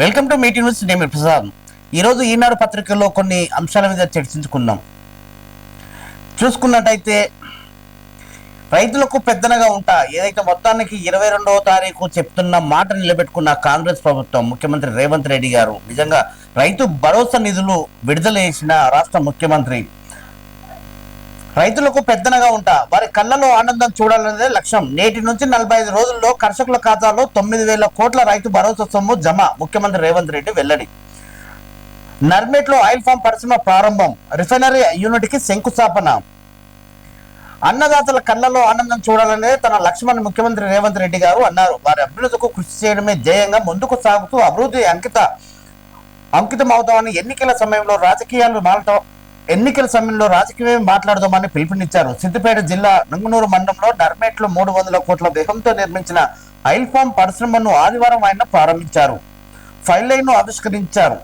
Welcome to meeting news. నేను ప్రసాద్. ఈరోజు ఈనాడు పత్రికలో కొన్ని అంశాల మీద చర్చించుకున్నాం. చూసుకున్నట్టయితే రైతులకు పెద్దనగా ఉంటా ఏదైతే మొత్తానికి 22వ తారీఖు చెప్తున్న మాట నిలబెట్టుకున్న కాంగ్రెస్ ప్రభుత్వం, ముఖ్యమంత్రి రేవంత్ రెడ్డి గారు నిజంగా రైతు భరోసా నిధులు విడుదల చేసిన రాష్ట్ర ముఖ్యమంత్రి. రైతులకు పెద్దనగా ఉంటా, వారి కళ్ళలో ఆనందం చూడాలనేదే లక్ష్యం. నేటి నుంచి 45 రోజుల్లో కర్షకుల ఖాతాలో 9,000 కోట్ల రైతు భరోసా సొమ్ము జమ. ముఖ్యమంత్రి రేవంత్ రెడ్డి వెల్లడి. నర్మేట్లో ఆయిల్ ఫామ్ పరిశ్రమ ప్రారంభం, రిఫైనరీ యూనిట్ కి శంకుస్థాపన. అన్నదాతల కళ్ళలో ఆనందం చూడాలనేది తన లక్ష్యమని ముఖ్యమంత్రి రేవంత్ రెడ్డి గారు అన్నారు. వారి అభ్యున్నతికి కృషి చేయడమే ధ్యేయంగా ముందుకు సాగుతూ అభివృద్ధి అంకితమవుతామని ఎన్నికల సమయంలో రాజకీయం మాట్లాడదామని పిలుపునిచ్చారు. సిద్దిపేట జిల్లా నంగునూరు మండలంలో నర్మేట్లో 300 కోట్ల వ్యయంతో నిర్మించిన ఆయిల్ ఫామ్ పరిశ్రమను ఆదివారం ఆయన ప్రారంభించారు. ఫైల్ లైన్ ను ఆవిష్కరించారు.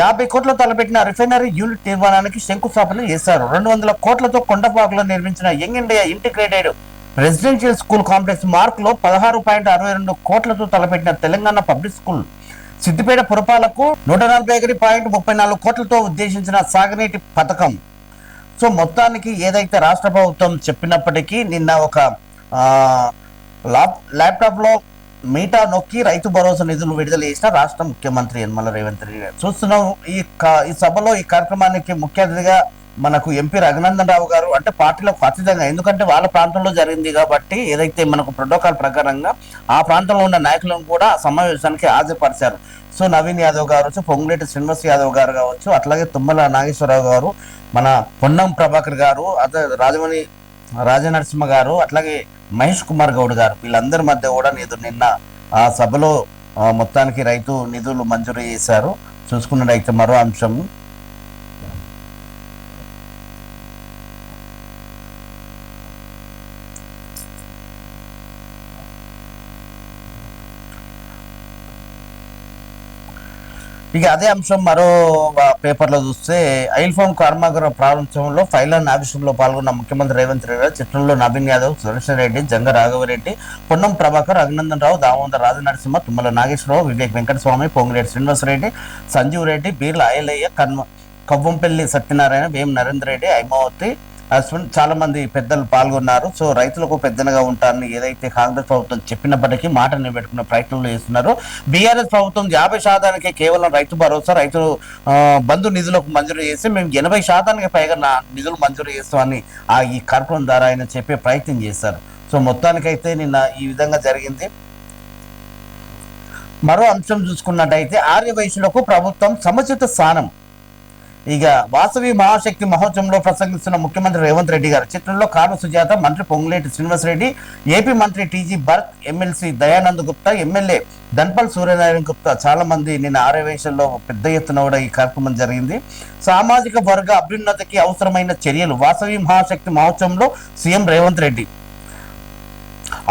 50 కోట్ల తలపెట్టిన రిఫైనరీ యూనిట్ నిర్మాణానికి శంకుస్థాపన చేశారు. 200 కోట్లతో కొండపాకులో నిర్మించిన young India integrated residential school complex mark లో 16.62 కోట్లతో తలపెట్టిన తెలంగాణ పబ్లిక్ స్కూల్. సిద్దిపేట పురపాలకు 141.34 కోట్లతో ఉద్దేశించిన సాగునీటి పథకం. సో మొత్తానికి ఏదైతే రాష్ట్ర ప్రభుత్వం చెప్పినప్పటికీ నిన్న ఒక ల్యాప్టాప్ లో మీటా నొక్కి రైతు భరోసా నిధులు విడుదల చేసిన రాష్ట్ర ముఖ్యమంత్రి యనమల రేవంత్ రెడ్డి గారు. చూస్తున్నాం ఈ సభలో ఈ కార్యక్రమానికి ముఖ్య అతిథిగా మనకు ఎంపీ రఘునందన్ రావు గారు, అంటే పార్టీలకు అతీతంగా, ఎందుకంటే వాళ్ళ ప్రాంతంలో జరిగింది కాబట్టి ఏదైతే మనకు ప్రోటోకాల్ ప్రకారంగా ఆ ప్రాంతంలో ఉన్న నాయకులను కూడా సమావేశానికి హాజరుపరిచారు. సో నవీన్ యాదవ్ కావచ్చు, పొంగులేటి శ్రీనివాస్ యాదవ్ గారు కావచ్చు, అట్లాగే తుమ్మల నాగేశ్వరరావు గారు, మన పొన్నం ప్రభాకర్ గారు, రాజమణి రాజనరసింహ గారు, అట్లాగే మహేష్ కుమార్ గౌడ్ గారు, వీళ్ళందరి మధ్య కూడా నిన్న ఆ సభలో మొత్తానికి రైతు నిధులు మంజూరు చేశారు. చూసుకున్నట్టయితే మరో అంశం, ఇక అదే అంశం మరో పేపర్లో చూస్తే ఆయిల్ ఫామ్ కర్మాగారం ప్రారంభంలో ఫైలాన్ ఆవిష్కరణలో పాల్గొన్న ముఖ్యమంత్రి రేవంత్ రెడ్డి చిత్రంలో నవీన్ యాదవ్, సురేష్ రెడ్డి, జంగ రాఘవరెడ్డి, పొన్నం ప్రభాకర్, అభినందన్ రావు, దామోదర్ రాజనరసింహ, తుమ్మల నాగేశ్వరరావు, వివేక్ వెంకటస్వామి, పొంగులేటి శ్రీనివాసరెడ్డి, సంజీవ్ రెడ్డి, బీర్ల ఆయలయ్య, కవ్వంపల్లి సత్యనారాయణ, వేం నరేందర్ రెడ్డి, ఐమావతి, అశ్విన్, చాలా మంది పెద్దలు పాల్గొన్నారు. సో రైతులకు పెద్దలుగా ఉంటారని ఏదైతే కాంగ్రెస్ ప్రభుత్వం చెప్పినప్పటికీ మాట నిలబెట్టుకునే ప్రయత్నంలో చేస్తున్నారు. బీఆర్ఎస్ ప్రభుత్వం 50% కేవలం రైతు భరోసా, రైతు బంధు నిధులకు మంజూరు చేసి మేము 80% పైగా నిధులు మంజూరు చేస్తామని ఈ కార్యక్రమం ద్వారా ఆయన చెప్పే ప్రయత్నం చేశారు. సో మొత్తానికైతే నిన్న ఈ విధంగా జరిగింది. మరో అంశం చూసుకున్నట్టయితే ఆర్యవైశ్యులకు ప్రభుత్వం సముచిత స్థానం. ఇక వాసవి మహాశక్తి మహోత్సవంలో ప్రసంగిస్తున్న ముఖ్యమంత్రి రేవంత్ రెడ్డి గారు చిత్రంలో కారు సుజాత, మంత్రి పొంగులేటి శ్రీనివాసరెడ్డి, ఏపీ మంత్రి TG Bharat, MLC Dayanand Gupta, MLA Dhanpal Suryanarayana Gupta, చాలా మంది నిన్న ఆర్యవైశ్యంలో పెద్ద ఎత్తున కూడా ఈ కార్యక్రమం జరిగింది. సామాజిక వర్గ అభ్యున్నతికి అవసరమైన చర్యలు వాసవి మహాశక్తి మహోత్సవంలో సీఎం రేవంత్ రెడ్డి.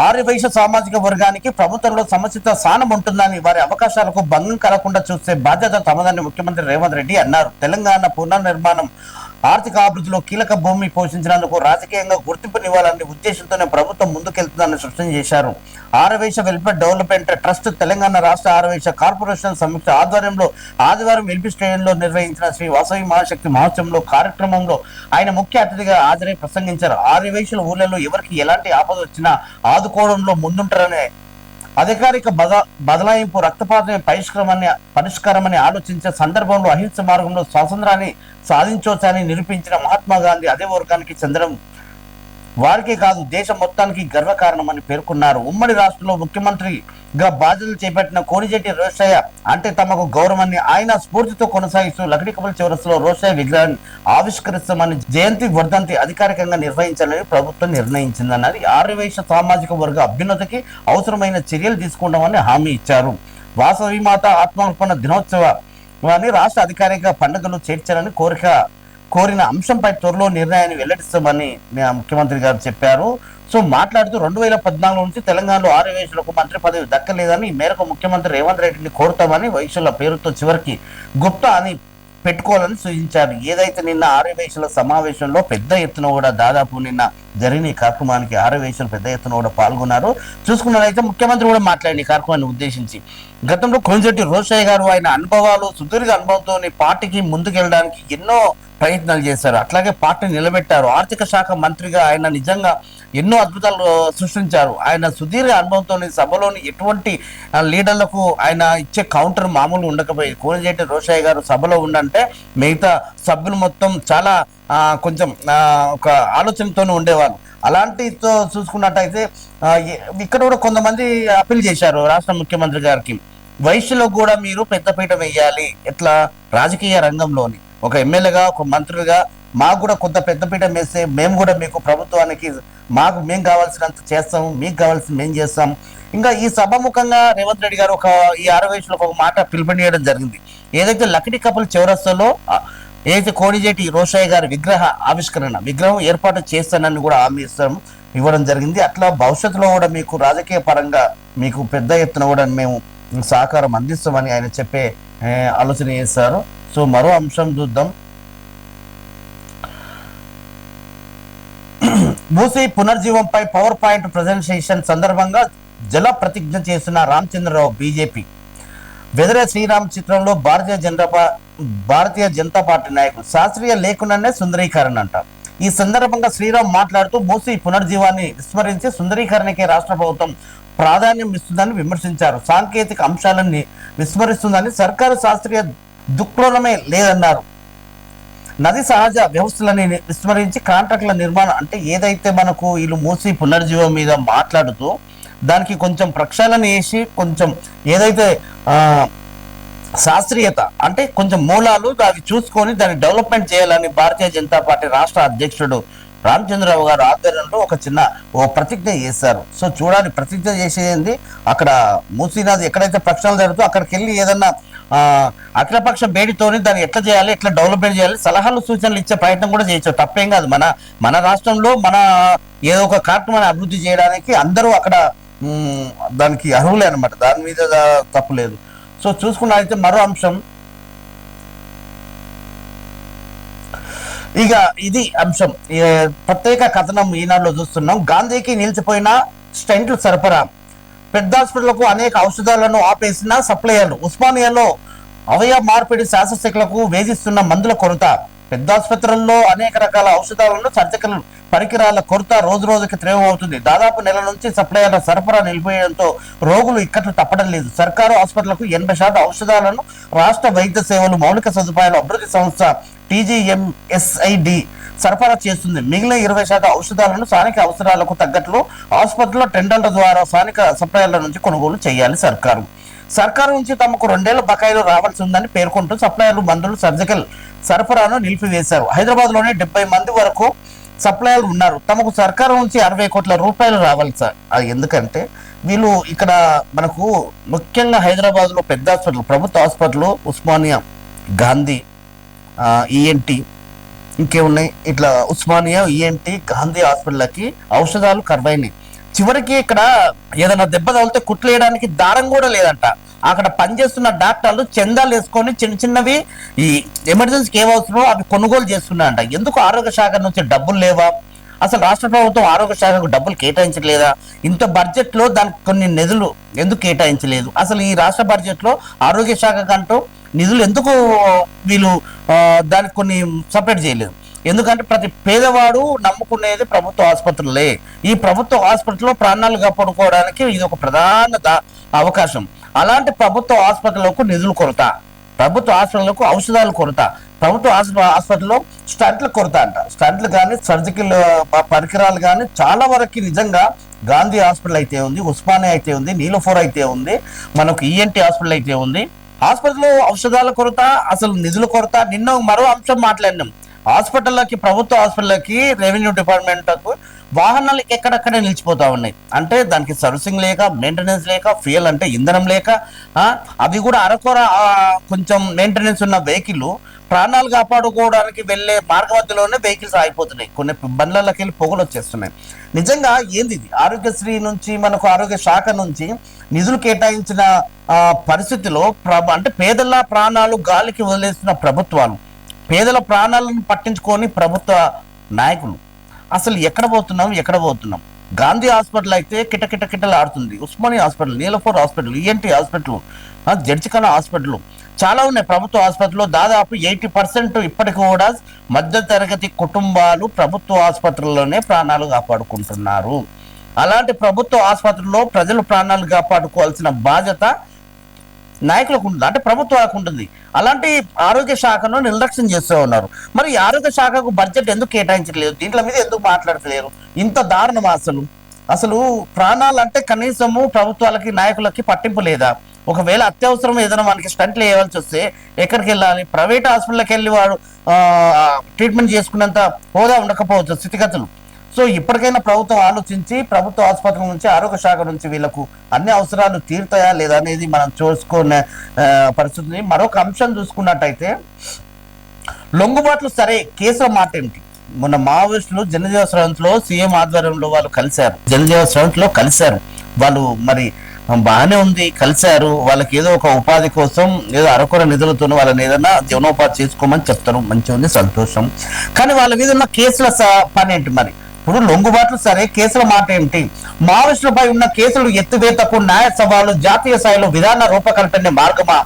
ఆర్యవైశ్య సామాజిక వర్గానికి ప్రభుత్వంలో సముచిత స్థానం ఉంటుందని, వారి అవకాశాలకు భంగం కలగకుండా చూసే బాధ్యత తమదని ముఖ్యమంత్రి రేవంత్ రెడ్డి అన్నారు. తెలంగాణ పునర్నిర్మాణం, ఆర్థిక అభివృద్ధిలో కీలక భూమి పోషించినందుకు రాజకీయంగా గుర్తింపునివ్వాలనే ఉద్దేశంతోనే ప్రభుత్వం ముందుకెళ్తుందని స్పష్టం చేశారు. Aryavysya welfare development trust Telangana రాష్ట్ర ఆర్యవైశ్య కార్పొరేషన్ సంయుక్త ఆధ్వర్యంలో ఆదివారం ఎల్బీ స్టేడియంలో నిర్వహించిన శ్రీ వాసవి మహాశక్తి మహోత్సవంలో కార్యక్రమంలో ఆయన ముఖ్య అతిథిగా హాజరై ప్రసంగించారు. ఆర్యవైశ్యుల ఊళ్ళలో ఎవరికి ఎలాంటి ఆపద వచ్చినా ఆదుకోవడంలో ముందుంటారనే అధికారిక బదలాయింపు రక్తపాతమే పరిష్కారమని ఆలోచించే సందర్భంలో అహింస మార్గంలో స్వాతంత్రాన్ని సాధించవచ్చని నిరూపించిన మహాత్మా గాంధీ అదే వర్గానికి చెందడం వారికే కాదు దేశం మొత్తానికి గర్వకారణమని పేర్కొన్నారు. ఉమ్మడి రాష్ట్రంలో ముఖ్యమంత్రిగా బాధ్యతలు చేపట్టిన కోనిజేటి రోషయ్య అంటే తమకు గౌరవాన్ని ఆయన స్ఫూర్తితో కొనసాగిస్తూ లకడికపల్లి చౌరస్తాలో రోషయ్య విగ్రహాన్ని ఆవిష్కరిస్తామని, జయంతి వర్ధంతి అధికారికంగా నిర్వహించాలని ప్రభుత్వం నిర్ణయించిందన్నది. ఆర్యవైశ్య సామాజిక వర్గ అభ్యున్నతికి అవసరమైన చర్యలు తీసుకుంటామని హామీ ఇచ్చారు. వాసవి మాత ఆత్మార్పణ దినోత్సవాన్ని రాష్ట్ర అధికారిక పండుగలు చేర్చాలని కోరిన అంశంపై త్వరలో నిర్ణయాన్ని వెల్లడిస్తామని ముఖ్యమంత్రి గారు చెప్పారు. సో మాట్లాడుతూ 2014 నుంచి తెలంగాణలో ఆర్యవైశ్యులకు మంత్రి పదవి దక్కలేదని, ఈ మేరకు ముఖ్యమంత్రి రేవంత్ రెడ్డిని కోరుతామని, వైశ్యుల పేరుతో చివరికి గుప్తా అని పెట్టుకోవాలని సూచించారు. ఏదైతే నిన్న ఆర్యవేశుల సమావేశంలో పెద్ద ఎత్తున కూడా దాదాపు నిన్న జరిగిన ఈ కార్యక్రమానికి ఆర్యవేశులు పెద్ద ఎత్తున కూడా పాల్గొన్నారు. చూసుకున్నట్లయితే ముఖ్యమంత్రి కూడా మాట్లాడిన ఈ కార్యక్రమాన్ని ఉద్దేశించి గతంలో కోనిశెట్టి రోషయ్య గారు ఆయన అనుభవాలు సుదీర్ఘ అనుభవంతో పార్టీకి ముందుకెళ్ళడానికి ఎన్నో ప్రయత్నాలు చేశారు. అట్లాగే పార్టీని నిలబెట్టారు. ఆర్థిక శాఖ మంత్రిగా ఆయన నిజంగా ఎన్నో అద్భుతాలు సృష్టించారు. ఆయన సుదీర్ఘ అనుభవంతో సభలోని ఎటువంటి లీడర్లకు ఆయన ఇచ్చే కౌంటర్ మామూలు ఉండకపోయి కోనిశెట్టి రోషయ్య గారు సభలో ఉండంటే మిగతా సభ్యులు మొత్తం చాలా కొంచెం ఒక ఆలోచనతోనే ఉండేవారు. అలాంటితో చూసుకున్నట్టయితే ఇక్కడ కూడా కొంతమంది అప్పీల్ చేశారు రాష్ట్ర ముఖ్యమంత్రి గారికి, వైశ్యులో కూడా మీరు పెద్దపీట వేయాలి. ఎట్లా రాజకీయ రంగంలోని ఒక ఎమ్మెల్యేగా ఒక మంత్రిగా మాకు కూడా కొంత పెద్దపీట వేస్తే మేము కూడా మీకు ప్రభుత్వానికి మేము కావాల్సినంత చేస్తాము, మీకు కావాల్సింది మేము చేస్తాం. ఇంకా ఈ సభాముఖంగా రేవంత్ రెడ్డి గారు ఈ ఆరవేశంలో ఒక మాట పిలుపునియడం జరిగింది. ఏదైతే లకిడి కపుల్ చౌరస్తాలో ఏదైతే కోనిశెట్టి రోషయ్య గారి విగ్రహం ఏర్పాటు చేస్తానని కూడా హామీ ఇవ్వడం జరిగింది. అట్లా భవిష్యత్తులో కూడా మీకు రాజకీయ పరంగా మీకు పెద్ద ఎత్తున కూడా మేము సహకారం అందిస్తామని ఆయన చెప్పే ఆలోచన చేశారు. సో మరో అంశం చూద్దాం. మూసీ పునర్జీవంపై పవర్ పాయింట్ ప్రజెంటేషన్ సందర్భంగా జల ప్రతిజ్ఞ చేసిన రామచంద్రరావు బీజేపీ. వెదరే శ్రీరామ్ చిత్రంలో భారతీయ జనతా పార్టీ నాయకులు శాస్త్రీయ లేకుండానే సుందరీకరణ అంట. ఈ సందర్భంగా శ్రీరామ్ మాట్లాడుతూ మూసీ పునర్జీవాన్ని విస్మరించి సుందరీకరణకే రాష్ట్ర ప్రభుత్వం ప్రాధాన్యం ఇస్తుందని విమర్శించారు. సాంకేతిక అంశాలన్నీ విస్మరిస్తుందని, సర్కారు శాస్త్రీయ దృక్కోణమే లేదన్నారు. నది సహజ వ్యవస్థలని విస్మరించి కాంట్రాక్టుల నిర్మాణం అంటే ఏదైతే మనకు వీళ్ళు మూసీ పునర్జీవం మీద మాట్లాడుతూ దానికి కొంచెం ప్రక్షాళన చేసి కొంచెం ఏదైతే శాస్త్రీయత అంటే కొంచెం మూలాలు అవి చూసుకొని దాన్ని డెవలప్మెంట్ చేయాలని భారతీయ జనతా పార్టీ రాష్ట్ర అధ్యక్షుడు రామచంద్రరావు గారు ఆధ్వర్యంలో ఓ ప్రతిజ్ఞ చేశారు. సో చూడాలి ప్రతిజ్ఞ చేసేది అక్కడ మూసీ నది ఎక్కడైతే ప్రక్షాళన జరుగుతుందో అక్కడికి వెళ్ళి ఏదన్నా అఖిలపక్ష బేడితోని దాన్ని ఎట్లా చేయాలి, ఎట్లా డెవలప్మెంట్ చేయాలి, సలహాలు సూచనలు ఇచ్చే ప్రయత్నం కూడా చేయొచ్చు. తప్పేం కాదు. మన రాష్ట్రంలో మన ఏదో ఒక కార్యక్రమాన్ని అభివృద్ధి చేయడానికి అందరూ అక్కడ దానికి అర్హులే అనమాట. దాని మీద తప్పు లేదు. సో చూసుకున్నట్లయితే మరో అంశం, ఇక ఇది అంశం ప్రత్యేక కథనం ఈనాడులో చూస్తున్నాం. గాంధీకి నిలిచిపోయిన స్టెంట్లు సరఫరా, పెద్ద హాస్పిటల్కు అనేక ఔషధాలను ఆపేసిన సప్లయర్లు, ఉస్మానియాలో అవయవ మార్పిడి శాస్త్రశిక్షలకు వేధిస్తున్న మందుల కొరత, పెద్ద ఆసుపత్రుల్లో అనేక రకాల ఔషధాలను సర్జికల్ పరికరాల కొరత రోజు రోజుకి తీవ్రమవుతుంది. దాదాపు నెల నుంచి సప్లయర్ల సరఫరా నిలిపివేయడంతో రోగులు ఇక్కట్లు తప్పడం లేదు. సర్కారు హాస్పిటళ్లకు 80% ఔషధాలను రాష్ట్ర వైద్య సేవలు మౌలిక సదుపాయాల అభివృద్ధి సంస్థ TGMSID సరఫరా చేస్తుంది. మిగిలిన 20% ఔషధాలను స్థానిక అవసరాలకు తగ్గట్లు ఆసుపత్రుల టెండర్ల ద్వారా స్థానిక సప్లయర్ల నుంచి కొనుగోలు చేయాలి. సర్కారు నుంచి తమకు 2 ఏళ్ల బకాయిలు రావాల్సి ఉందని పేర్కొంటూ సప్లయర్లు మందులు సర్జికల్ సరఫరాను నిలిపివేశారు. హైదరాబాద్ లోనే 70 మంది వరకు సప్లయర్లు ఉన్నారు. తమకు సర్కారు నుంచి 60 కోట్ల రూపాయలు రావాలి సార్. అది ఎందుకంటే వీళ్ళు ఇక్కడ మనకు ముఖ్యంగా హైదరాబాద్ లో పెద్ద హాస్పిటల్, ప్రభుత్వ హాస్పిటల్, ఉస్మానియా, గాంధీ, ENT ఇంకేమున్నాయి, ఇట్లా ఉస్మానియా, ENT, గాంధీ హాస్పిటల్కి ఔషధాలు కరువైనాయి. చివరికి ఇక్కడ ఏదైనా దెబ్బ తగిలితే కుట్లేయడానికి దారం కూడా లేదంట. అక్కడ పనిచేస్తున్న డాక్టర్లు చందాలు వేసుకొని చిన్న చిన్నవి ఈ ఎమర్జెన్సీకి ఏమవుతుందో అవి కొనుగోలు చేస్తున్నారంట. ఎందుకు ఆరోగ్య శాఖ నుంచి డబ్బులు లేవా? అసలు రాష్ట్ర ప్రభుత్వం ఆరోగ్య శాఖకు డబ్బులు కేటాయించలేదా? ఇంత బడ్జెట్ లో దానికి కొన్ని నిధులు ఎందుకు కేటాయించలేదు? అసలు ఈ రాష్ట్ర బడ్జెట్ లో ఆరోగ్య శాఖ కంటూ నిధులు ఎందుకు వీళ్ళు దానికి కొన్ని సపరేట్ చేయలేదు? ఎందుకంటే ప్రతి పేదవాడు నమ్ముకునేది ప్రభుత్వ ఆసుపత్రులే. ఈ ప్రభుత్వ ఆసుపత్రిలో ప్రాణాలు కాపాడుకోవడానికి ఇది ఒక ప్రధాన అవకాశం. అలాంటి ప్రభుత్వ ఆసుపత్రులకు నిధుల కొరత, ప్రభుత్వ హాస్పిటల్లకు ఔషధాల కొరత, ప్రభుత్వ హాస్పిటల్లో స్టంట్ల కొరత అంట. స్టంట్లు కానీ సర్జికల్ పరికరాలు కానీ చాలా వరకు నిజంగా గాంధీ హాస్పిటల్ అయితే ఉంది, ఉస్మానియా అయితే ఉంది, నీలఫోర్ అయితే ఉంది, మనకు ENT హాస్పిటల్ అయితే ఉంది. హాస్పిటల్లో ఔషధాల కొరత, అసలు నిధుల కొరత. నిన్న మరో అంశం మాట్లాడినాం, హాస్పిటల్లోకి, ప్రభుత్వ హాస్పిటల్లోకి, రెవెన్యూ డిపార్ట్మెంట్కు వాహనాలు ఎక్కడక్కడే నిలిచిపోతా ఉన్నాయి. అంటే దానికి సర్వీసింగ్ లేక, మెయింటెనెన్స్ లేక, ఫ్యూయల్ అంటే ఇంధనం లేక, అవి కూడా అరకొర కొంచెం మెయింటెనెన్స్ ఉన్న వెహికల్ ప్రాణాలు కాపాడుకోవడానికి వెళ్ళే మార్గ మధ్యలోనే వెహికల్స్ ఆగిపోతున్నాయి. కొన్ని బండ్లకి వెళ్ళి పొగలు వచ్చేస్తున్నాయి. నిజంగా ఏంది ఇది? ఆరోగ్యశ్రీ నుంచి, మనకు ఆరోగ్య శాఖ నుంచి నిధులు కేటాయించిన పరిస్థితిలో అంటే పేదల ప్రాణాలు గాలికి వదిలేస్తున్న ప్రభుత్వాలు, పేదల ప్రాణాలను పట్టించుకొని ప్రభుత్వ నాయకులు అసలు ఎక్కడ పోతున్నాం? గాంధీ హాస్పిటల్ అయితే కిటకిటలు ఆడుతుంది, Osmania hospital, Niloufer hospital, ENT hospital, జడ్జిఖానా హాస్పిటల్, చాలా ఉన్నాయి ప్రభుత్వ ఆసుపత్రులు. దాదాపు 80% ఇప్పటికి కూడా మధ్య తరగతి కుటుంబాలు ప్రభుత్వ ఆసుపత్రుల్లోనే ప్రాణాలు కాపాడుకుంటున్నారు. అలాంటి ప్రభుత్వ ఆసుపత్రుల్లో ప్రజలు ప్రాణాలు కాపాడుకోవాల్సిన బాధ్యత నాయకులకు ఉంటుంది, అంటే ప్రభుత్వాలకు ఉంటుంది. అలాంటి ఆరోగ్య శాఖను నిర్లక్ష్యం చేస్తూ ఉన్నారు. మరి ఈ ఆరోగ్య శాఖకు బడ్జెట్ ఎందుకు కేటాయించట్లేదు? దీంట్ల మీద ఎందుకు మాట్లాడతలేరు? ఇంత దారుణం అసలు ప్రాణాలు అంటే కనీసము ప్రభుత్వాలకి, నాయకులకి పట్టింపు లేదా? ఒకవేళ అత్యవసరం ఏదైనా మనకి స్టంట్లు వేయవలసి వస్తే ఎక్కడికి వెళ్ళాలి? ప్రైవేట్ హాస్పిటల్కి వెళ్ళి వాడు ట్రీట్మెంట్ చేసుకున్నంత హోదా ఉండకపోవచ్చు స్థితిగతులు. సో ఇప్పటికైనా ప్రభుత్వం ఆలోచించి ప్రభుత్వ ఆసుపత్రుల నుంచి, ఆరోగ్య శాఖ నుంచి వీళ్ళకు అన్ని అవసరాలు తీరుతాయా లేదా అనేది మనం చూసుకునే పరిస్థితిని. మరొక అంశం చూసుకున్నట్టయితే లొంగుబాట్లు సరే, కేసుల మాట ఏమిటి? మొన్న మావోయిస్టులు జనజీవ స్రవంతిలో సీఎం ఆధ్వర్యంలో వాళ్ళు కలిశారు, జనజీవ స్రవంతిలో కలిశారు. వాళ్ళు మరి బాగానే ఉంది, కలిశారు. వాళ్ళకి ఏదో ఒక ఉపాధి కోసం ఏదో అరకొర నిధులతో వాళ్ళని ఏదైనా జీవనోపాధి చేసుకోమని చెప్తారు, మంచిగా ఉంది, సంతోషం. కానీ వాళ్ళ మీద ఉన్న కేసుల పని ఏంటి? మరి ఇప్పుడు లొంగుబాట్లు సరే, కేసుల మాట ఏమిటి? మావోయిస్టులపై ఉన్న కేసులు ఎత్తివేతకు న్యాయ సభలు జాతీయ స్థాయిలో విధాన రూపకల్పన మార్గమా?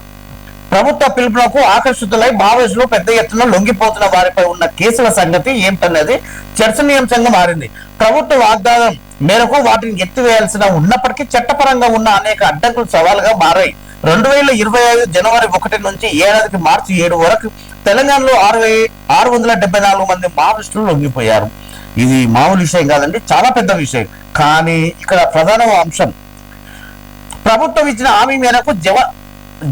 ప్రభుత్వ పిలుపులకు ఆకర్షితులై మావోయిస్టులు పెద్ద ఎత్తున లొంగిపోతున్న వారిపై ఉన్న కేసుల సంగతి ఏమిటనేది చర్చనీయాంశంగా మారింది. ప్రభుత్వ వాగ్దానం మేరకు వాటిని ఎత్తివేయాల్సిన ఉన్నప్పటికీ చట్టపరంగా ఉన్న అనేక అడ్డంకులు సవాలుగా మారాయి. 2025 జనవరి 1 నుంచి ఏడాదికి మార్చి 7 వరకు తెలంగాణలో 674 మంది మావోయిస్టులు లొంగిపోయారు. ఇది మామూలు విషయం కాదండి, చాలా పెద్ద విషయం. కానీ ఇక్కడ ప్రధాన అంశం, ప్రభుత్వం ఇచ్చిన హామీ మేరకు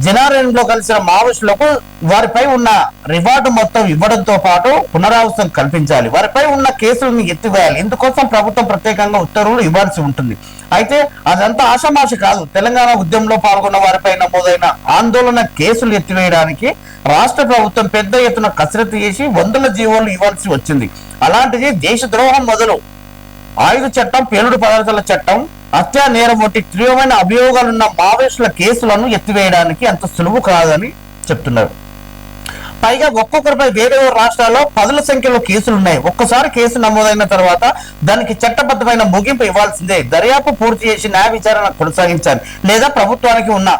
జనారణ్యంలో కలిసిన మావోయిస్టులకు వారిపై ఉన్న రివార్డు మొత్తం ఇవ్వడంతో పాటు పునరావాసం కల్పించాలి, వారిపై ఉన్న కేసులను ఎత్తివేయాలి. ఇందుకోసం ప్రభుత్వం ప్రత్యేకంగా ఉత్తర్వులు ఇవ్వాల్సి ఉంటుంది. అయితే అదంతా ఆషామాషి కాదు. తెలంగాణ ఉద్యమంలో పాల్గొన్న వారిపై నమోదైన ఆందోళన కేసులు ఎత్తివేయడానికి రాష్ట్ర ప్రభుత్వం పెద్ద ఎత్తున కసరత్తు చేసి వందల జీవోలు ఇవ్వాల్సి వచ్చింది. అలాంటిది దేశద్రోహం మొదలు ఆయుధ చట్టం, పేలుడు పదార్థాల చట్టం, హత్యా నేరం వంటి తీవ్రమైన అభియోగాలున్న మావోయిస్టుల కేసులను ఎత్తివేయడానికి అంత సులువు కాదని చెప్తున్నారు. పైగా ఒక్కొక్కరిపై వేరే రాష్ట్రాల్లో పదుల సంఖ్యలో కేసులు ఉన్నాయి. ఒక్కసారి కేసు నమోదైన తర్వాత దానికి చట్టబద్ధమైన ముగింపు ఇవ్వాల్సిందే. దర్యాప్తు పూర్తి చేసి న్యాయ విచారణ కొనసాగించాలి, లేదా ప్రభుత్వానికి ఉన్న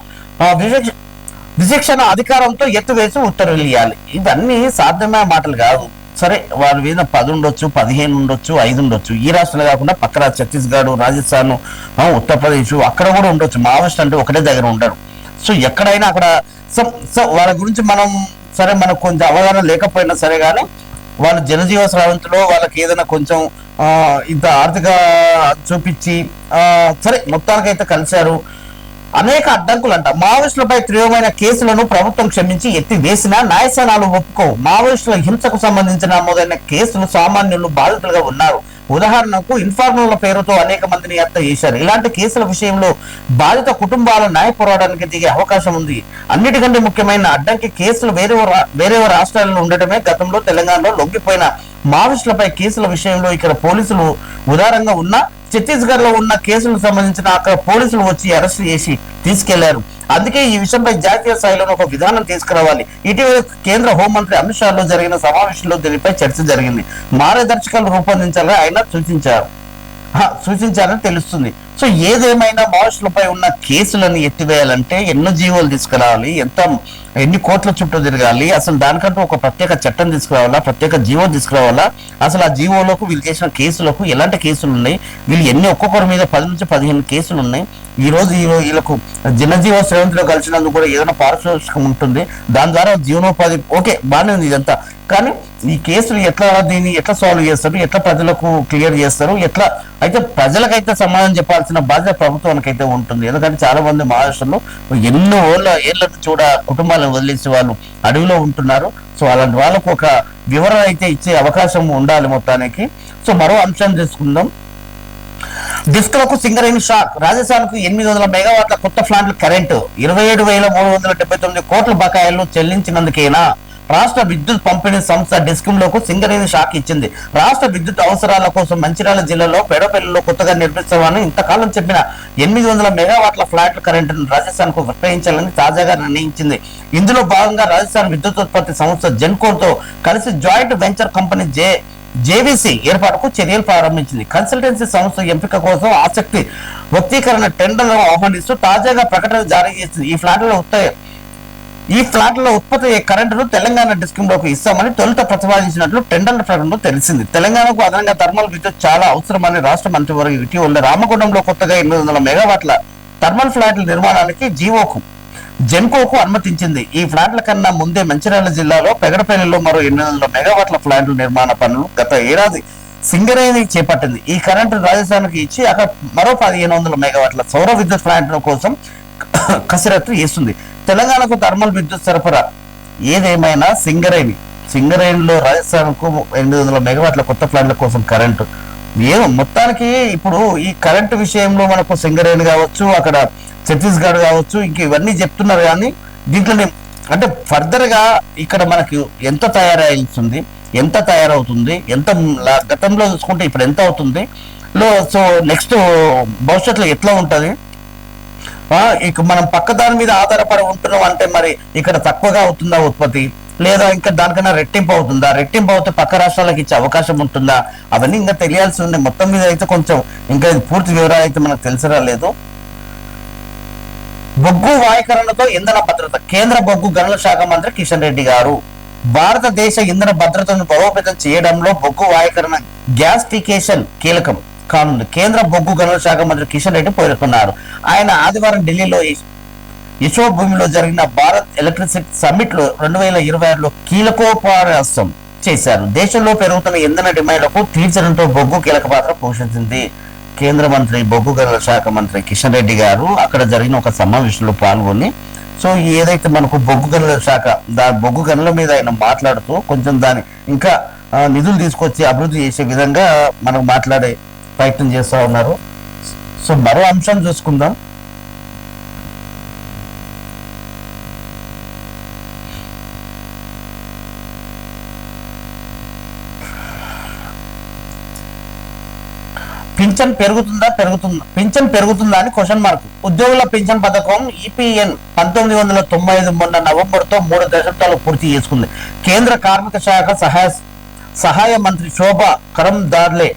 విచక్షణ అధికారంతో ఎత్తివేసి ఉత్తర్వులు ఇవ్వాలి. ఇవన్నీ సాధ్యమైన మాటలు కాదు. సరే, వారి మీద 10 ఉండొచ్చు, 15 ఉండొచ్చు, 5 ఉండొచ్చు. ఈ రాష్ట్రాలు కాకుండా పక్కన ఛత్తీస్గఢ్, రాజస్థాన్, ఉత్తరప్రదేశ్ అక్కడ కూడా ఉండొచ్చు. మావోయిస్ట్ అంటే ఒకటే దగ్గర ఉండరు. సో ఎక్కడైనా అక్కడ వాళ్ళ గురించి మనకు కొంచెం అవగాహన లేకపోయినా సరే, కానీ వాళ్ళు జనజీవ స్రవంతిలో వాళ్ళకి ఏదైనా కొంచెం ఇంత ఆర్థిక చూపించి సరే మొత్తానికైతే కలిశారు. అనేక అడ్డంకులు అంట. మావోయిస్టులపై తీవ్రమైన కేసులను ప్రభుత్వం క్షమించి ఎత్తి వేసినా న్యాయస్థానాలు ఒప్పుకోవు. మావోయిస్టుల హింసకు సంబంధించిన నమోదైన కేసులు సామాన్యులు బాధితులుగా ఉన్నారు. ఉదాహరణకు ఇన్ఫార్మర్ల పేరుతో అనేక మందిని హత్య చేశారు. ఇలాంటి కేసుల విషయంలో బాధిత కుటుంబాల న్యాయ పోరాటానికి దిగే అవకాశం ఉంది. అన్నిటికంటే ముఖ్యమైన అడ్డంకి కేసులు వేరే రాష్ట్రాలలో ఉండటమే. గతంలో తెలంగాణలో లొంగిపోయిన మావోయిస్టులపై కేసుల విషయంలో ఇక్కడ పోలీసులు ఉదారంగా ఉన్నా ఛత్తీస్గఢ్ లో ఉన్న కేసులకు సంబంధించిన అక్కడ పోలీసులు వచ్చి అరెస్ట్ చేసి తీసుకెళ్లారు. అందుకే ఈ విషయంపై జాతీయ స్థాయిలో ఒక విధానం తీసుకురావాలి. ఇటీవల కేంద్ర హోంమంత్రి అమిత్ షాలో జరిగిన సమావేశంలో దీనిపై చర్చ జరిగింది. మార్గదర్శకాలు రూపొందించాలని ఆయన సూచించారని తెలుస్తుంది. సో ఏదేమైనా మావోయిస్టులపై ఉన్న కేసులను ఎత్తివేయాలంటే ఎన్నో జీవోలు తీసుకురావాలి, ఎన్ని కోట్ల చుట్టూ తిరగాలి, అసలు దానికంటూ ఒక ప్రత్యేక చట్టం తీసుకురావాలా, ప్రత్యేక జీవో తీసుకురావాలా, అసలు ఆ జీవోలకు వీళ్ళు చేసిన కేసులకు ఎలాంటి కేసులు ఉన్నాయి, వీళ్ళు ఒక్కొక్కరి మీద 10 నుంచి 15 కేసులు ఉన్నాయి. ఈ రోజు వీళ్ళకు జనజీవ స్రవంతిలో కలిసినందుకు కూడా ఏదైనా పారితోషికం ఉంటుంది, దాని ద్వారా జీవనోపాధి ఓకే బాగానే ఉంది ఇదంతా. కానీ ఈ కేసులు దీన్ని ఎట్లా సాల్వ్ చేస్తారు, ఎట్లా ప్రజలకు క్లియర్ చేస్తారు, అయితే ప్రజలకైతే సమాధానం చెప్పాల్సిన మార్చిన బాధ్యత ప్రభుత్వానికి అయితే ఉంటుంది. ఎందుకంటే చాలా మంది మహారాష్ట్రలో ఎన్నో ఏళ్ళ నుంచి కూడా కుటుంబాలను వదిలేసి వాళ్ళు అడవిలో ఉంటున్నారు. సో అలాంటి వాళ్ళకు ఒక వివరణ అయితే ఇచ్చే అవకాశం ఉండాలి మొత్తానికి. సో మరో అంశం తీసుకుందాం. డిస్కులకు సింగరేణి షాక్. రాజస్థాన్ కు 800 మెగావాట్ల కొత్త ప్లాంట్ల కరెంటు 27,379 కోట్ల బకాయిలు చెల్లించినందుకేనా రాష్ట్ర విద్యుత్ పంపిణీ సంస్థ డిస్కంలకు సింగరేణి షాక్ ఇచ్చింది. రాష్ట్ర విద్యుత్ అవసరాల కోసం మంచిర్యాల జిల్లాలో పెడపల్లిలో కొత్తగా నిర్మిస్తామని ఇంతకాలం చెప్పిన 800 మెగావాట్ల ఫ్లాట్ల కరెంటును రాజస్థాన్ కు విక్రయించాలని తాజాగా నిర్ణయించింది. ఇందులో భాగంగా రాజస్థాన్ విద్యుత్ ఉత్పత్తి సంస్థ జెన్కోతో కలిసి జాయింట్ వెంచర్ కంపెనీ జేవీసీ ఏర్పాటుకు చర్యలు ప్రారంభించింది. కన్సల్టెన్సీ సంస్థ ఎంపిక కోసం ఆసక్తి వ్యక్తీకరణ టెండర్లను ఆహ్వానిస్తూ తాజాగా ప్రకటన జారీ చేసింది. ఈ ఫ్లాట్లలో ఉత్పత్తి అయ్యే కరెంటును తెలంగాణ డిస్కంలోకి ఇస్తామని తొలుత ప్రతిపాదించినట్లు టెండర్ల ప్రకటనలో తెలిసింది. తెలంగాణకు అదనంగా థర్మల్ విద్యుత్ చాలా అవసరమని రాష్ట్ర మంత్రివర్గం ఇటీవల రామగుండంలో కొత్తగా 800 మెగావాట్ల థర్మల్ ఫ్లాట్ల నిర్మాణానికి జెన్కోకు అనుమతించింది. ఈ ఫ్లాట్ల కన్నా ముందే మంచిర్యాల జిల్లాలో పెగడపల్లిలో మరో 800 మెగావాట్ల ఫ్లాట్ల నిర్మాణ పనులు గత ఏడాది సింగరేణి చేపట్టింది. ఈ కరెంటు రాజస్థాన్కి ఇచ్చి అక్కడ మరో 1500 మెగావాట్ల సౌర విద్యుత్ ప్లాంట్ల కోసం కసరత్తు చేస్తుంది. తెలంగాణకు థర్మల్ విద్యుత్ సరఫరా ఏదేమైనా సింగరేణిలో రాజస్థాన్ కు 800 మెగావాట్ల కొత్త ప్లాంట్ల కోసం కరెంటు ఏమో మొత్తానికి ఇప్పుడు ఈ కరెంటు విషయంలో మనకు సింగరేణి కావచ్చు, అక్కడ ఛత్తీస్గఢ్ కావచ్చు, ఇంక ఇవన్నీ చెప్తున్నారు. కానీ దీంట్లో అంటే ఫర్దర్ గా ఇక్కడ మనకి ఎంత తయారవుతుంది, ఎంత తయారవుతుంది, ఎంత గతంలో చూసుకుంటే ఇప్పుడు ఎంత అవుతుంది సో నెక్స్ట్ భవిష్యత్తులో ఎట్లా ఉంటది, ఇక మనం పక్క దాని మీద ఆధారపడి ఉంటున్నాం అంటే మరి ఇక్కడ తక్కువగా అవుతుందా ఉత్పత్తి, లేదా ఇంకా దానికన్నా రెట్టింపు అవుతుందా, రెట్టింపు అవుతే పక్క రాష్ట్రాలకు ఇచ్చే అవకాశం ఉంటుందా, అవన్నీ ఇంకా తెలియాల్సి ఉంది. మొత్తం మీద అయితే కొంచెం ఇంకా పూర్తి వివరాలు అయితే మనకు తెలిసి రాలేదు. బొగ్గు వాయుకరణతో ఇంధన భద్రత. కేంద్ర బొగ్గు గనుల శాఖ మంత్రి కిషన్ రెడ్డి గారు భారతదేశ ఇంధన భద్రతను బలోపేతం చేయడంలో బొగ్గు వాయుకరణ గ్యాసిఫికేషన్ కీలకం కానుంది. కేంద్ర బొగ్గు గనుల శాఖ మంత్రి కిషన్ రెడ్డి పేర్కొన్నారు. ఆయన ఆదివారం ఢిల్లీలో యశోభూమిలో జరిగిన భారత్ ఎలక్ట్రిసిటీ సమ్మిట్ లో 2026లో కీలకోపన్యాసం చేశారు. దేశంలో పెరుగుతున్న ఇంధన డిమాండ్లకు తీర్చడంతో బొగ్గు కీలక పాత్ర పోషించింది. కేంద్ర మంత్రి బొగ్గు గనుల శాఖ మంత్రి కిషన్ రెడ్డి గారు అక్కడ జరిగిన ఒక సమావేశంలో పాల్గొని సో ఏదైతే మనకు బొగ్గు గనుల శాఖ బొగ్గు గనుల మీద ఆయన మాట్లాడుతూ కొంచెం దాని ఇంకా నిధులు తీసుకొచ్చి అభివృద్ధి చేసే విధంగా మనకు మాట్లాడే ప్రయత్నం చేస్తూ ఉన్నారు. సో మరో అంశం చూసుకుందాం. పింఛన్ పెరుగుతుందా అని క్వశ్చన్ మార్క్. ఉద్యోగుల పింఛన్ పథకం ఈపీఎన్ 1995 మొన్న నవంబర్తో 3 దశాబ్దాలు పూర్తి చేసుకుంది. కేంద్ర కార్మిక శాఖ సహాయ మంత్రి శోభా కరంద్లాజే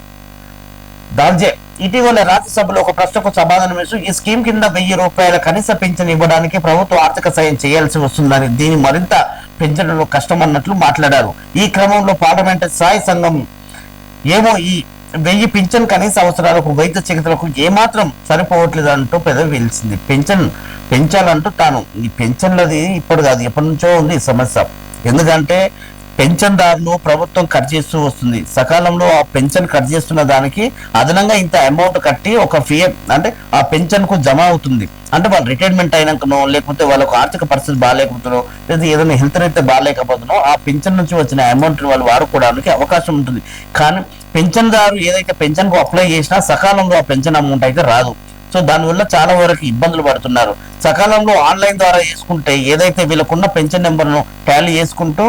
ఇటీవల రాజ్యసభలో ఒక ప్రశ్నకు సమాధానం ఇస్తూ ఈ స్కీమ్ కింద 1000 రూపాయల కనీస పింఛన్ ఇవ్వడానికి ప్రభుత్వం ఆర్థిక సాయం చేయాల్సి వస్తుందని, దీన్ని మరింత పెంచడంలో కష్టమన్నట్లు మాట్లాడారు. ఈ క్రమంలో పార్లమెంటరీ స్థాయి సంఘం ఈ 1000 పింఛన్ కనీస అవసరాలకు వైద్య చికిత్సలకు ఏమాత్రం సరిపోవట్లేదు అంటూ పెదవి వెలిసింది. పెంచాలంటూ తాను ఈ పెన్షన్లది ఇప్పుడు కాదు, ఎప్పటి నుంచో ఉంది ఈ సమస్య. ఎందుకంటే పెన్షన్దారులు ప్రభుత్వం కట్ చేస్తూ వస్తుంది. సకాలంలో ఆ పెన్షన్ కట్ చేస్తున్న దానికి అదనంగా ఇంత అమౌంట్ కట్టి ఒక ఫీ అంటే ఆ పెన్షన్ కు జమ అవుతుంది. అంటే వాళ్ళు రిటైర్మెంట్ అయినాకనో లేకపోతే వాళ్ళకు ఆర్థిక పరిస్థితి బాగాలేకపోతున్నో లేదా ఏదైనా హెల్త్ అయితే బాగాలేకపోతున్నో ఆ పెన్షన్ నుంచి వచ్చిన అమౌంట్ వాళ్ళు వాడుకోవడానికి అవకాశం ఉంటుంది. కానీ పెన్షన్దారు ఏదైతే పెన్షన్ కు అప్లై చేసినా సకాలంలో ఆ పెన్షన్ అమౌంట్ అయితే రాదు. సో దానివల్ల చాలా వరకు ఇబ్బందులు పడుతున్నారు. సకాలంలో ఆన్లైన్ ద్వారా చేసుకుంటే ఏదైతే వీళ్ళకున్న పెన్షన్ నెంబర్ను టాలీ చేసుకుంటూ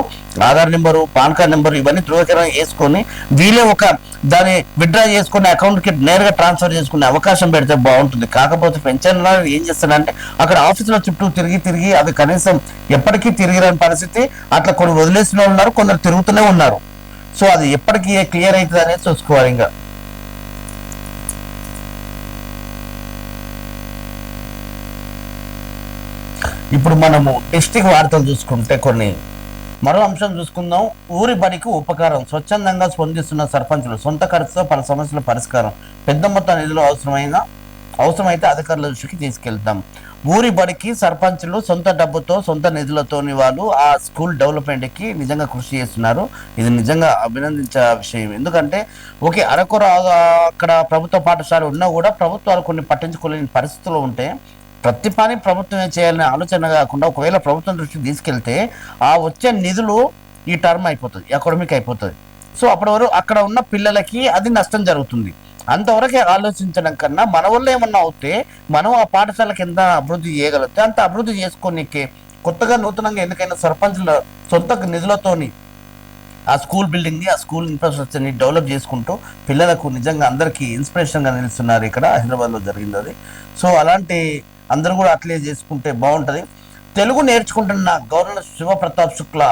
Aadhaar number, pan card number ఇవన్నీ ధృవీకరణ చేసుకొని వీళ్ళే ఒక దాన్ని విత్డ్రా చేసుకునే అకౌంట్ కి నేరుగా ట్రాన్స్ఫర్ చేసుకునే అవకాశం పెడితే బాగుంటుంది. కాకపోతే పెన్షన్ ఏం చేస్తారంటే అక్కడ ఆఫీసుల చుట్టూ తిరిగి అవి కనీసం ఎప్పటికీ తిరిగిరాని పరిస్థితి. అట్లా కొన్ని వదిలేసిన ఉన్నారు, కొందరు తిరుగుతూనే ఉన్నారు. సో అది ఎప్పటికీ క్లియర్ అవుతుంది అనేది చూసుకోవాలి. ఇంకా ఇప్పుడు మనము డిస్ట్రిక్ట్ వార్తలు చూసుకుంటే మరో అంశం చూసుకుందాం. ఊరి బడికి ఉపకారం. స్వచ్ఛందంగా స్పందిస్తున్న సర్పంచులు. సొంత ఖర్చుతో పలు సమస్యల పరిష్కారం. పెద్ద మొత్తం నిధులు అవసరమైతే అధికారుల దృష్టికి తీసుకెళ్తాం. ఊరి బడికి సర్పంచులు సొంత డబ్బుతో సొంత నిధులతోని వాళ్ళు ఆ స్కూల్ డెవలప్మెంట్కి నిజంగా కృషి చేస్తున్నారు. ఇది నిజంగా అభినందించే విషయం. ఎందుకంటే ఓకే, అరకొర అక్కడ ప్రభుత్వ పాఠశాల ఉన్నా కూడా ప్రభుత్వాలు కొన్ని పట్టించుకోలేని పరిస్థితులు ఉంటే ప్రతి పని ప్రభుత్వమే చేయాలనే ఆలోచన కాకుండా ఒకవేళ ప్రభుత్వం దృష్టికి తీసుకెళ్తే ఆ వచ్చే నిధులు ఈ టర్మ్ అయిపోతుంది, ఎకడమిక్ అయిపోతుంది. సో అప్పటి వరకు అక్కడ ఉన్న పిల్లలకి అది నష్టం జరుగుతుంది. అంతవరకే ఆలోచించడం కన్నా మన వల్ల ఏమన్నా అవుతే మనం ఆ పాఠశాలకి ఎంత అభివృద్ధి చేయగలిగితే అంత అభివృద్ధి చేసుకోనికి కొత్తగా నూతనంగా ఎన్నికైన సర్పంచుల సొంత నిధులతోని ఆ స్కూల్ బిల్డింగ్ని ఆ స్కూల్ ఇన్ఫ్రాస్ట్రక్చర్ని డెవలప్ చేసుకుంటూ పిల్లలకు నిజంగా అందరికీ ఇన్స్పిరేషన్గా నిలుస్తున్నారు. ఇక్కడ హైదరాబాద్లో జరిగింది అది. సో అలాంటి అందరూ కూడా అట్లే చేసుకుంటే బాగుంటుంది. తెలుగు నేర్చుకుంటున్న గవర్నర్ శివప్రతాప్ శుక్లా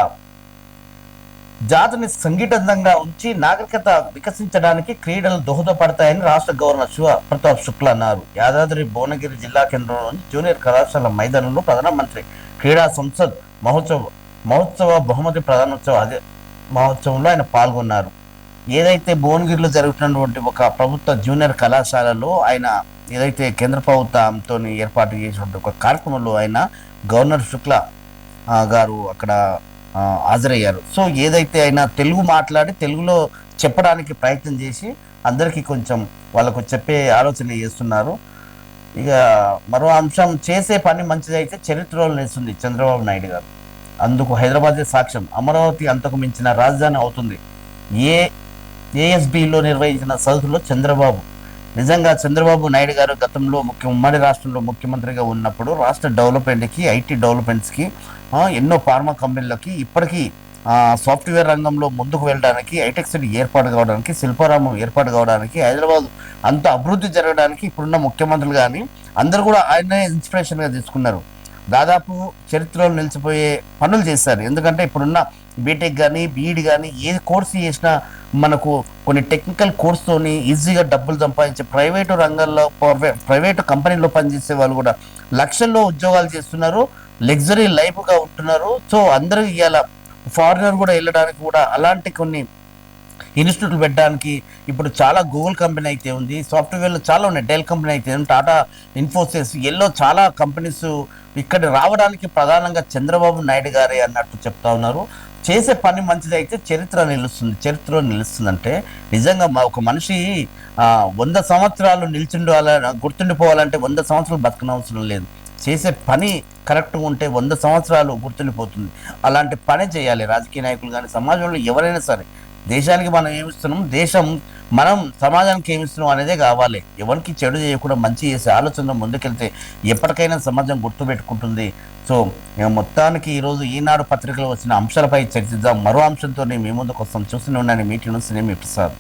జాతిని సంఘటితంగా ఉంచి నాగరికత వికసించడానికి క్రీడలు దోహదపడతాయని రాష్ట్ర గవర్నర్ శివ ప్రతాప్ శుక్లా అన్నారు. యాదాద్రి భువనగిరి జిల్లా కేంద్రంలోని జూనియర్ కళాశాల మైదానంలో ప్రధానమంత్రి క్రీడా సంసద్ మహోత్సవ బహుమతి మహోత్సవంలో ఆయన పాల్గొన్నారు. ఏదైతే భువనగిరిలో జరుగుతున్నటువంటి ఒక ప్రభుత్వ జూనియర్ కళాశాలలో ఆయన ఏదైతే కేంద్ర ప్రభుత్వంతో ఏర్పాటు చేసినటువంటి ఒక కార్యక్రమంలో ఆయన గవర్నర్ శుక్లా గారు అక్కడ హాజరయ్యారు. సో ఏదైతే ఆయన తెలుగు మాట్లాడి తెలుగులో చెప్పడానికి ప్రయత్నం చేసి అందరికీ కొంచెం వాళ్ళకు చెప్పే ఆలోచన చేస్తున్నారు. ఇక మరో అంశం, చేసే పని మంచిదైతే చరిత్రలో నిలుస్తుంది చంద్రబాబు నాయుడు గారు. అందుకు హైదరాబాదే సాక్ష్యం. అమరావతి అంతకు మించిన రాజధాని అవుతుంది. ఏఎస్బిలో నిర్వహించిన సదస్సులో నిజంగా చంద్రబాబు నాయుడు గారు గతంలో ఉమ్మడి రాష్ట్రంలో ముఖ్యమంత్రిగా ఉన్నప్పుడు రాష్ట్ర డెవలప్మెంట్కి ఐటీ డెవలప్మెంట్స్కి ఎన్నో ఫార్మా కంపెనీలకి ఇప్పటికీ సాఫ్ట్వేర్ రంగంలో ముందుకు వెళ్ళడానికి హైటెక్ సిటీ ఏర్పాటు కావడానికి శిల్పారామం ఏర్పాటు కావడానికి హైదరాబాద్ అంత అభివృద్ధి జరగడానికి ఇప్పుడున్న ముఖ్యమంత్రులు కానీ అందరూ కూడా ఆయనే ఇన్స్పిరేషన్గా తీసుకున్నారు. దాదాపు చరిత్రలో నిలిచిపోయే పనులు చేశారు. ఎందుకంటే ఇప్పుడున్న బీటెక్ కానీ బీఈడి కానీ ఏ కోర్సు చేసినా మనకు కొన్ని టెక్నికల్ కోర్స్తోని ఈజీగా డబ్బులు సంపాదించే ప్రైవేటు రంగంలో ప్రైవేటు కంపెనీలో పనిచేసే వాళ్ళు కూడా లక్షల్లో ఉద్యోగాలు చేస్తున్నారు, లగ్జరీ లైఫ్గా ఉంటున్నారు. సో అందరూ ఇవాళ ఫారినర్ కూడా వెళ్ళడానికి కూడా అలాంటి కొన్ని ఇన్స్టిట్యూట్లు పెట్టడానికి ఇప్పుడు చాలా గూగుల్ కంపెనీ అయితే ఉంది, సాఫ్ట్వేర్లో చాలా ఉన్నాయి, డెల్ కంపెనీ అయితే ఉంది, టాటా ఇన్ఫోసిస్ ఎల్లో చాలా కంపెనీస్ ఇక్కడ రావడానికి ప్రధానంగా చంద్రబాబు నాయుడు గారే అన్నట్టు చెప్తా ఉన్నారు. చేసే పని మంచిదైతే చరిత్రలో నిలుస్తుందంటే నిజంగా ఒక మనిషి 100 సంవత్సరాలు గుర్తుండిపోవాలంటే 100 సంవత్సరాలు బతకనవసరం లేదు. చేసే పని కరెక్ట్గా ఉంటే 100 సంవత్సరాలు గుర్తుండిపోతుంది. అలాంటి పని చేయాలి రాజకీయ నాయకులు కానీ సమాజంలో ఎవరైనా సరే. దేశానికి మనం ఏమిస్తున్నాం, దేశం మనం సమాజానికి ఏమిస్తున్నాం అనేదే కావాలి. ఎవరికి చెడు చేయకుండా మంచి చేసే ఆలోచనలో ముందుకెళ్తే ఎప్పటికైనా సమాజం గుర్తుపెట్టుకుంటుంది. సో మొత్తానికి ఈరోజు ఈనాడు పత్రికలో వచ్చిన అంశాలపై చర్చిద్దాం. మరో అంశంతో మీ ముందుకు వస్తాం. చూస్తూనే ఉన్నాను. మీటి నుంచి నేను మీ ప్రసాద్.